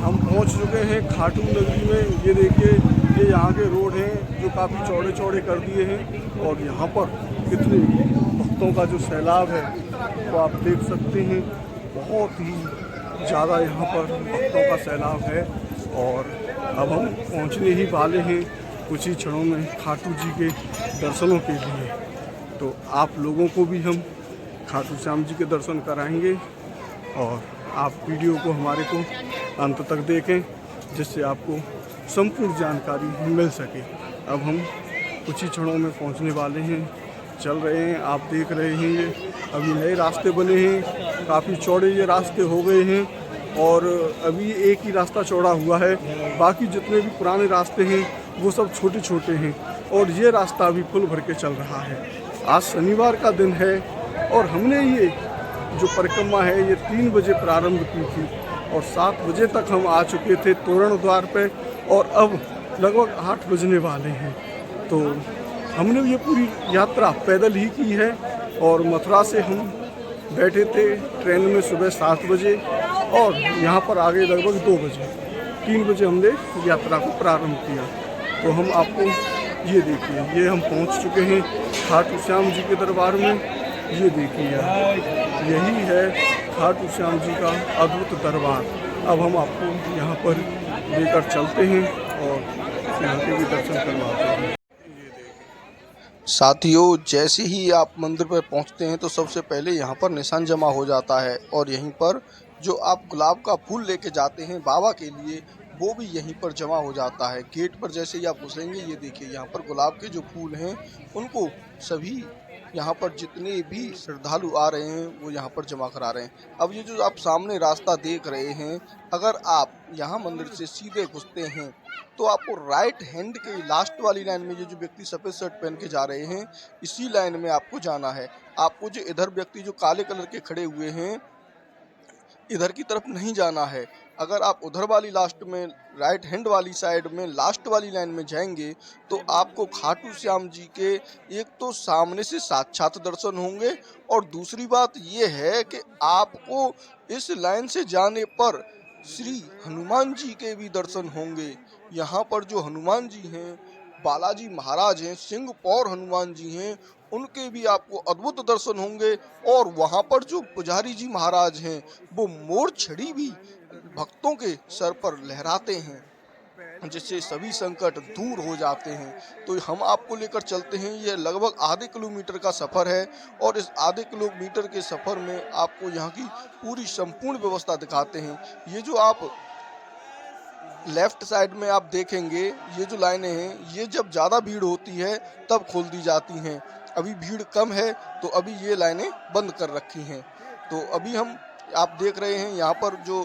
हम पहुंच चुके हैं खाटू नगरी में। ये देखिए, ये यहाँ के रोड हैं जो काफ़ी चौड़े चौड़े कर दिए हैं और यहाँ पर कितने भक्तों का जो सैलाब है वो आप देख सकते हैं। बहुत ही ज़्यादा यहाँ पर भक्तों का सैलाब है और अब हम पहुँचने ही वाले हैं कुछ ही क्षणों में खाटू जी के दर्शनों के लिए। तो आप लोगों को भी हम खाटू श्याम जी के दर्शन कराएंगे और आप वीडियो को हमारे को अंत तक देखें जिससे आपको संपूर्ण जानकारी मिल सके। अब हम कुछ ही क्षणों में पहुंचने वाले हैं, चल रहे हैं। आप देख रहे हैं ये अभी नए रास्ते बने हैं, काफ़ी चौड़े ये रास्ते हो गए हैं और अभी एक ही रास्ता चौड़ा हुआ है। बाकी जितने भी पुराने रास्ते हैं वो सब छोटे छोटे हैं और ये रास्ता अभी फुल भर के चल रहा है। आज शनिवार का दिन है और हमने ये जो परिक्रमा है ये 3 बजे प्रारंभ की थी और 7 बजे तक हम आ चुके थे तोरण द्वार पे और अब लगभग 8 बजने वाले हैं। तो हमने ये पूरी यात्रा पैदल ही की है और मथुरा से हम बैठे थे ट्रेन में सुबह 7 बजे और यहाँ पर आ गए लगभग 2 बजे। 3 बजे हमने यात्रा को प्रारंभ किया। तो हम आपको ये देखिए, ये हम पहुँच चुके हैं खाटू श्याम जी के दरबार में। ये देखिए, यही है खाटू श्याम जी का अद्भुत दरबार। अब हम आपको यहाँ पर लेकर चलते हैं और यहाँ के भी दर्शन करवाते हैं। साथियों, जैसे ही आप मंदिर पर पहुंचते हैं तो सबसे पहले यहां पर निशान जमा हो जाता है और यहीं पर जो आप गुलाब का फूल लेके जाते हैं बाबा के लिए वो भी यहीं पर जमा हो जाता है। गेट पर जैसे ही आप घुसेंगे ये देखिए यहाँ पर गुलाब के जो फूल हैं उनको सभी यहाँ पर जितने भी श्रद्धालु आ रहे हैं वो यहाँ पर जमा करा रहे हैं। अब ये जो आप सामने रास्ता देख रहे हैं, अगर आप यहाँ मंदिर से सीधे घुसते हैं तो आपको राइट हैंड के लास्ट वाली लाइन में ये जो व्यक्ति सफ़ेद शर्ट पहन के जा रहे हैं इसी लाइन में आपको जाना है। आपको जो इधर व्यक्ति जो काले कलर के खड़े हुए हैं इधर की तरफ नहीं जाना है। अगर आप उधर वाली लास्ट में राइट हैंड वाली साइड में लास्ट वाली लाइन में जाएंगे तो आपको खाटू श्याम जी के एक तो सामने से साक्षात दर्शन होंगे और दूसरी बात ये है कि आपको इस लाइन से जाने पर श्री हनुमान जी के भी दर्शन होंगे। यहाँ पर जो हनुमान जी हैं, बालाजी महाराज हैं, सिंह पौर हनुमान जी हैं, उनके भी आपको अद्भुत दर्शन होंगे। और वहाँ पर जो पुजारी जी महाराज हैं वो मोर छड़ी भी भक्तों के सर पर लहराते हैं जिससे सभी संकट दूर हो जाते हैं। तो हम आपको लेकर चलते हैं। यह लगभग आधे किलोमीटर का सफ़र है और इस आधे किलोमीटर के सफ़र में आपको यहाँ की पूरी संपूर्ण व्यवस्था दिखाते हैं। ये जो आप लेफ्ट साइड में आप देखेंगे ये जो लाइनें हैं ये जब ज़्यादा भीड़ होती है तब खोल दी जाती हैं। अभी भीड़ कम है तो अभी ये लाइनें बंद कर रखी हैं। तो अभी हम आप देख रहे हैं यहाँ पर जो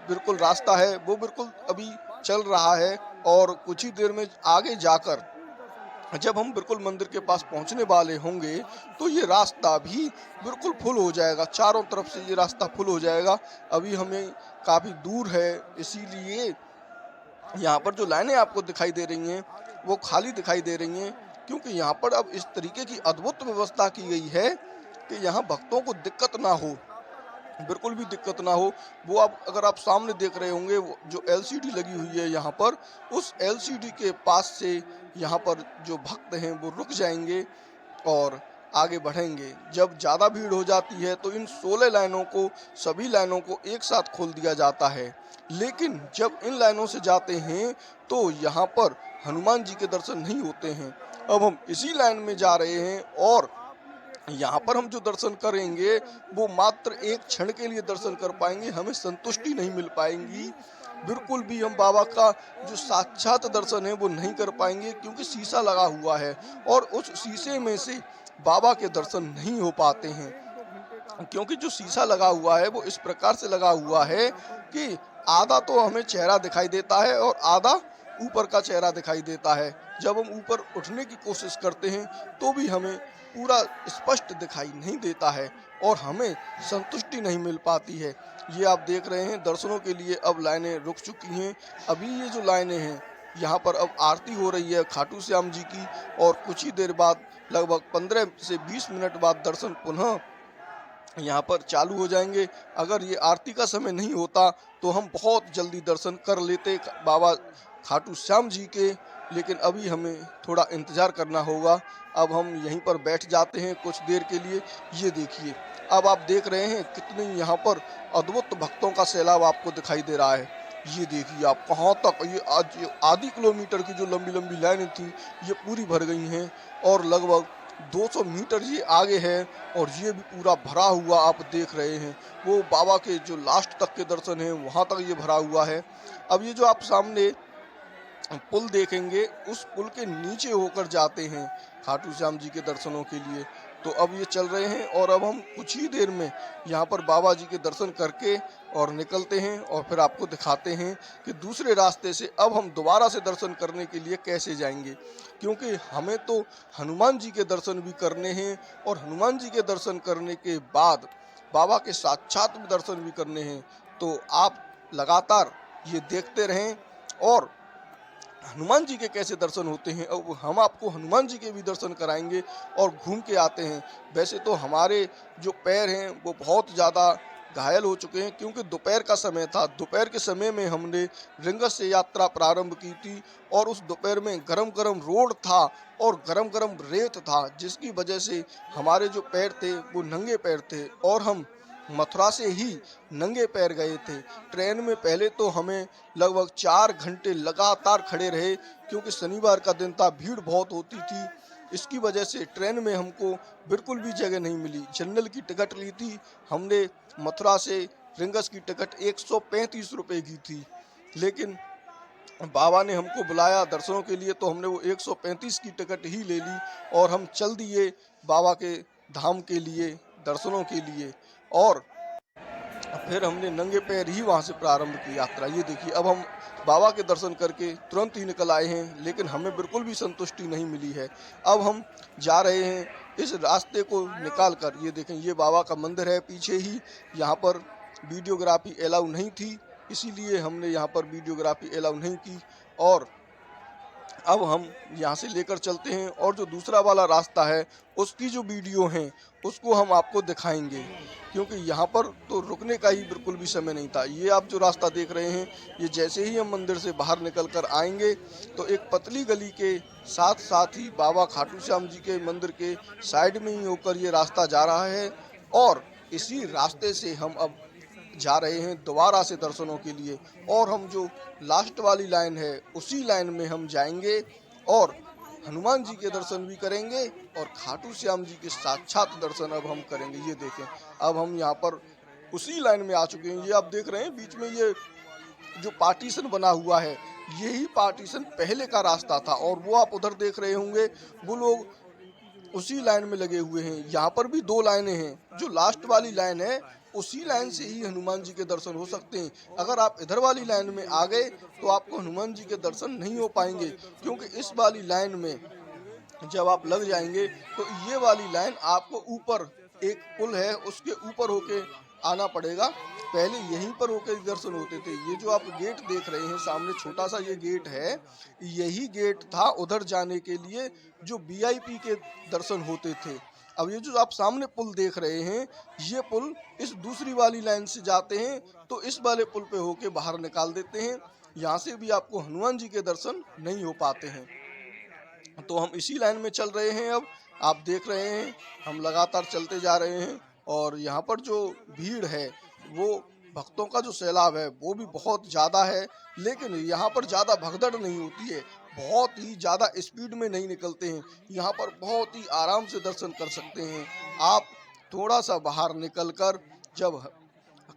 बिल्कुल रास्ता है वो बिल्कुल अभी चल रहा है और कुछ ही देर में आगे जाकर जब हम बिल्कुल मंदिर के पास पहुंचने वाले होंगे तो ये रास्ता भी बिल्कुल फुल हो जाएगा। चारों तरफ से ये रास्ता फुल हो जाएगा। अभी हमें काफ़ी दूर है इसीलिए यहाँ पर जो लाइनें आपको दिखाई दे रही हैं वो खाली दिखाई दे रही हैं क्योंकि यहाँ पर अब इस तरीके की अद्भुत व्यवस्था की गई है कि यहाँ भक्तों को दिक्कत ना हो, बिल्कुल भी दिक्कत ना हो। वो आप अगर आप सामने देख रहे होंगे जो एलसीडी लगी हुई है यहाँ पर, उस एलसीडी के पास से यहाँ पर जो भक्त हैं वो रुक जाएंगे और आगे बढ़ेंगे। जब ज़्यादा भीड़ हो जाती है तो इन 16 लाइनों को सभी लाइनों को एक साथ खोल दिया जाता है। लेकिन जब इन लाइनों से जाते हैं तो यहाँ पर हनुमान जी के दर्शन नहीं होते हैं। अब हम इसी लाइन में जा रहे हैं और यहाँ पर हम जो दर्शन करेंगे वो मात्र एक क्षण के लिए दर्शन कर पाएंगे, हमें संतुष्टि नहीं मिल पाएंगी। बिल्कुल भी हम बाबा का जो साक्षात दर्शन है वो नहीं कर पाएंगे क्योंकि शीशा लगा हुआ है और उस शीशे में से बाबा के दर्शन नहीं हो पाते हैं। क्योंकि जो शीशा लगा हुआ है वो इस प्रकार से लगा हुआ है कि आधा तो हमें चेहरा दिखाई देता है और आधा ऊपर का चेहरा दिखाई देता है। जब हम ऊपर उठने की कोशिश करते हैं तो भी हमें पूरा स्पष्ट दिखाई नहीं देता है और हमें संतुष्टि नहीं मिल पाती है। ये आप देख रहे हैं दर्शनों के लिए अब लाइनें रुक चुकी हैं। अभी ये जो लाइनें हैं यहाँ पर अब आरती हो रही है खाटू श्याम जी की और कुछ ही देर बाद लगभग 15 से 20 मिनट बाद दर्शन पुनः यहाँ पर चालू हो जाएंगे। अगर ये आरती का समय नहीं होता तो हम बहुत जल्दी दर्शन कर लेते बाबा खाटू श्याम जी के, लेकिन अभी हमें थोड़ा इंतज़ार करना होगा। अब हम यहीं पर बैठ जाते हैं कुछ देर के लिए। ये देखिए, अब आप देख रहे हैं कितने यहाँ पर अद्भुत भक्तों का सैलाब आपको दिखाई दे रहा है। ये देखिए आप कहाँ तक, ये आज आधी किलोमीटर की जो लंबी लंबी लाइनें थी ये पूरी भर गई हैं, और लगभग 200 मीटर ये आगे है और ये भी पूरा भरा हुआ आप देख रहे हैं। वो बाबा के जो लास्ट तक के दर्शन हैं वहाँ तक ये भरा हुआ है। अब ये जो आप सामने पुल देखेंगे, उस पुल के नीचे होकर जाते हैं खाटू श्याम जी के दर्शनों के लिए। तो अब ये चल रहे हैं और अब हम कुछ ही देर में यहाँ पर बाबा जी के दर्शन करके और निकलते हैं, और फिर आपको दिखाते हैं कि दूसरे रास्ते से अब हम दोबारा से दर्शन करने के लिए कैसे जाएंगे, क्योंकि हमें तो हनुमान जी के दर्शन भी करने हैं, और हनुमान जी के दर्शन करने के बाद बाबा के साक्षात दर्शन भी करने हैं। तो आप लगातार ये देखते रहें, और हनुमान जी के कैसे दर्शन होते हैं अब हम आपको हनुमान जी के भी दर्शन कराएंगे और घूम के आते हैं। वैसे तो हमारे जो पैर हैं वो बहुत ज़्यादा घायल हो चुके हैं, क्योंकि दोपहर का समय था। दोपहर के समय में हमने रिंगस से यात्रा प्रारंभ की थी, और उस दोपहर में गरम गरम रोड था और गरम गरम रेत था, जिसकी वजह से हमारे जो पैर थे वो नंगे पैर थे, और हम मथुरा से ही नंगे पैर गए थे। ट्रेन में पहले तो हमें लगभग 4 घंटे लगातार खड़े रहे, क्योंकि शनिवार का दिन था, भीड़ बहुत होती थी। इसकी वजह से ट्रेन में हमको बिल्कुल भी जगह नहीं मिली। जनरल की टिकट ली थी हमने, मथुरा से रिंगस की टिकट 135 रुपये की थी, लेकिन बाबा ने हमको बुलाया दर्शनों के लिए तो हमने वो 135 की टिकट ही ले ली, और हम चल दिए बाबा के धाम के लिए, दर्शनों के लिए। और फिर हमने नंगे पैर ही वहाँ से प्रारंभ की यात्रा। ये देखिए, अब हम बाबा के दर्शन करके तुरंत ही निकल आए हैं, लेकिन हमें बिल्कुल भी संतुष्टि नहीं मिली है। अब हम जा रहे हैं इस रास्ते को निकाल कर। ये देखें, ये बाबा का मंदिर है पीछे ही। यहाँ पर वीडियोग्राफी अलाउ नहीं थी, इसीलिए हमने यहाँ पर वीडियोग्राफी अलाउ नहीं की। और अब हम यहाँ से लेकर चलते हैं, और जो दूसरा वाला रास्ता है उसकी जो वीडियो हैं उसको हम आपको दिखाएंगे, क्योंकि यहाँ पर तो रुकने का ही बिल्कुल भी समय नहीं था। ये आप जो रास्ता देख रहे हैं, ये जैसे ही हम मंदिर से बाहर निकल कर आएंगे तो एक पतली गली के साथ साथ ही बाबा खाटू श्याम जी के मंदिर के साइड में ही होकर ये रास्ता जा रहा है, और इसी रास्ते से हम अब जा रहे हैं दोबारा से दर्शनों के लिए। और हम जो लास्ट वाली लाइन है उसी लाइन में हम जाएंगे और हनुमान जी के दर्शन भी करेंगे और खाटू श्याम जी के साक्षात दर्शन अब हम करेंगे। ये देखें, अब हम यहाँ पर उसी लाइन में आ चुके हैं। ये आप देख रहे हैं बीच में ये जो पार्टीशन बना हुआ है, यही पार्टीशन पहले का रास्ता था, और वो आप उधर देख रहे होंगे वो लोग उसी लाइन में लगे हुए हैं। यहाँ पर भी 2 लाइनें हैं। जो लास्ट वाली लाइन है उसी लाइन से ही हनुमान जी के दर्शन हो सकते हैं। अगर आप इधर वाली लाइन में आ गए तो आपको हनुमान जी के दर्शन नहीं हो पाएंगे, क्योंकि इस वाली लाइन में जब आप लग जाएंगे तो ये वाली लाइन आपको ऊपर एक पुल है उसके ऊपर होके आना पड़ेगा। पहले यहीं पर होकर दर्शन होते थे। ये जो आप गेट देख रहे हैं सामने, छोटा सा ये गेट है, यही गेट था उधर जाने के लिए जो वीआईपी के दर्शन होते थे। अब ये जो आप सामने पुल देख रहे हैं, ये पुल इस दूसरी वाली लाइन से जाते हैं तो इस वाले पुल पे होके बाहर निकाल देते हैं। यहाँ से भी आपको हनुमान जी के दर्शन नहीं हो पाते हैं। तो हम इसी लाइन में चल रहे हैं। अब आप देख रहे हैं हम लगातार चलते जा रहे हैं, और यहाँ पर जो भीड़ है वो भक्तों का जो सैलाब है वो भी बहुत ज़्यादा है, लेकिन यहाँ पर ज़्यादा भगदड़ नहीं होती है, बहुत ही ज़्यादा स्पीड में नहीं निकलते हैं। यहाँ पर बहुत ही आराम से दर्शन कर सकते हैं। आप थोड़ा सा बाहर निकलकर जब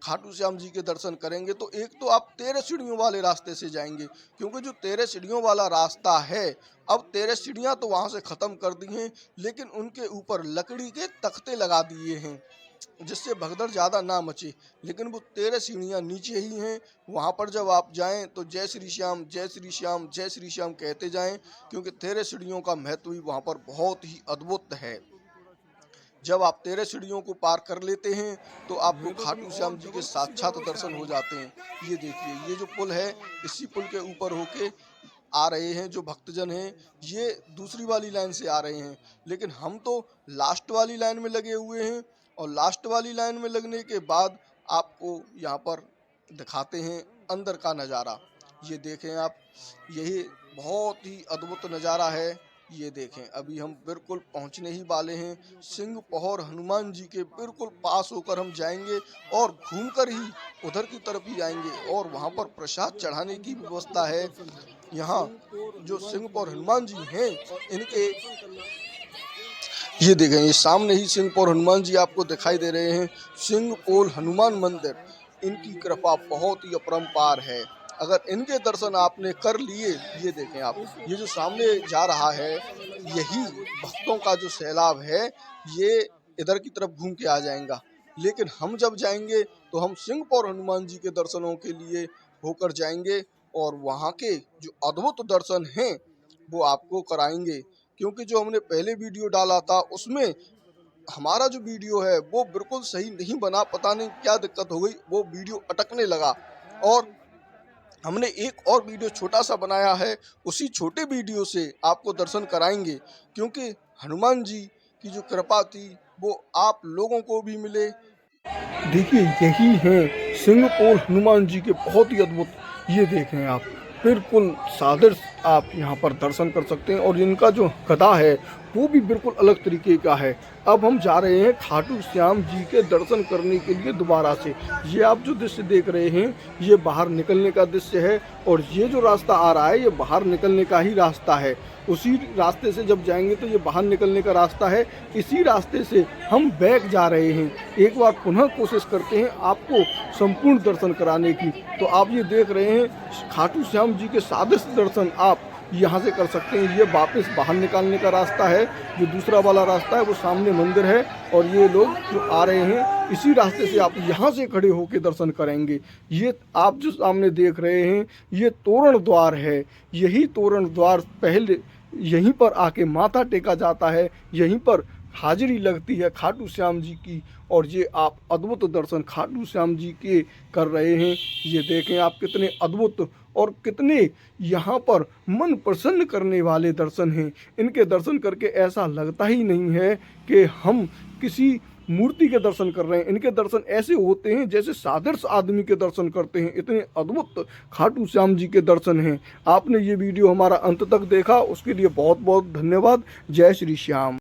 खाटू श्याम जी के दर्शन करेंगे तो एक तो आप 13 सीढ़ियों वाले रास्ते से जाएंगे, क्योंकि जो 13 सीढ़ियों वाला रास्ता है, अब 13 सीढ़ियाँ तो वहाँ से ख़त्म कर दी हैं, लेकिन उनके ऊपर लकड़ी के तख्ते लगा दिए हैं जिससे भगदड़ ज़्यादा ना मचे। लेकिन वो 13 सीढ़ियाँ नीचे ही हैं। वहाँ पर जब आप जाएं तो जय श्री श्याम जय श्री श्याम जय श्री श्याम कहते जाएं, क्योंकि 13 सीढ़ियों का महत्व भी वहाँ पर बहुत ही अद्भुत है। जब आप 13 सीढ़ियों को पार कर लेते हैं तो आपको खाटू श्याम जी के साक्षात दर्शन हो जाते हैं। ये देखिए, ये जो पुल है इसी पुल के ऊपर होके आ रहे हैं जो भक्तजन हैं, ये दूसरी वाली लाइन से आ रहे हैं, लेकिन हम तो लास्ट वाली लाइन में लगे हुए हैं और लास्ट वाली लाइन में लगने के बाद आपको यहाँ पर दिखाते हैं अंदर का नज़ारा। ये देखें आप, यही बहुत ही अद्भुत नज़ारा है। ये देखें, अभी हम बिल्कुल पहुंचने ही वाले हैं। सिंह पहर हनुमान जी के बिल्कुल पास होकर हम जाएंगे और घूमकर ही उधर की तरफ ही आएंगे और वहां पर प्रसाद चढ़ाने की व्यवस्था है। यहाँ जो सिंह पहर हनुमान जी हैं, इनके ये देखें, ये सामने ही सिंह पहर हनुमान जी आपको दिखाई दे रहे हैं। सिंह पहर हनुमान मंदिर, इनकी कृपा बहुत ही अपरंपार है। अगर इनके दर्शन आपने कर लिए, ये देखें आप, ये जो सामने जा रहा है, यही भक्तों का जो सैलाब है, ये इधर की तरफ घूम के आ जाएगा। लेकिन हम जब जाएंगे तो हम सिंह पहर हनुमान जी के दर्शनों के लिए होकर जाएंगे और वहाँ के जो अद्भुत दर्शन हैं वो आपको कराएंगे। क्योंकि जो हमने पहले वीडियो डाला था उसमें हमारा जो वीडियो है वो बिल्कुल सही नहीं बना, पता नहीं क्या दिक्कत हो गई, वो वीडियो अटकने लगा और हमने एक और वीडियो छोटा सा बनाया है। उसी छोटे वीडियो से आपको दर्शन कराएंगे, क्योंकि हनुमान जी की जो कृपा थी वो आप लोगों को भी मिले। देखिए, यही हैं सिंह पहर हनुमान जी के बहुत ही अद्भुत, ये देखें आप, बिल्कुल सादृश आप यहाँ पर दर्शन कर सकते हैं और इनका जो गदा है वो भी बिल्कुल अलग तरीके का है। अब हम जा रहे हैं खाटू श्याम जी के दर्शन करने के लिए दोबारा से। ये आप जो दृश्य देख रहे हैं, ये बाहर निकलने का दृश्य है और ये जो रास्ता आ रहा है ये बाहर निकलने का ही रास्ता है। उसी रास्ते से जब जाएंगे तो ये बाहर निकलने का रास्ता है। इसी रास्ते से हम बैक जा रहे हैं। एक बार पुनः कोशिश करते हैं आपको संपूर्ण दर्शन कराने की। तो आप ये देख रहे हैं खाटू श्याम जी के सादृश दर्शन आप यहाँ से कर सकते हैं। ये वापस बाहर निकालने का रास्ता है, जो दूसरा वाला रास्ता है वो सामने मंदिर है और ये लोग जो आ रहे हैं इसी रास्ते से आप यहाँ से खड़े होकर दर्शन करेंगे। ये आप जो सामने देख रहे हैं ये तोरण द्वार है। यही तोरण द्वार पहले यहीं पर आके माथा टेका जाता है, यहीं पर हाजिरी लगती है खाटू श्याम जी की और ये आप अद्भुत दर्शन खाटू श्याम जी के कर रहे हैं। ये देखें आप, कितने अद्भुत और कितने यहाँ पर मन प्रसन्न करने वाले दर्शन हैं। इनके दर्शन करके ऐसा लगता ही नहीं है कि हम किसी मूर्ति के दर्शन कर रहे हैं। इनके दर्शन ऐसे होते हैं जैसे सादृश आदमी के दर्शन करते हैं। इतने अद्भुत खाटू श्याम जी के दर्शन हैं। आपने ये वीडियो हमारा अंत तक देखा, उसके लिए बहुत बहुत धन्यवाद। जय श्री श्याम।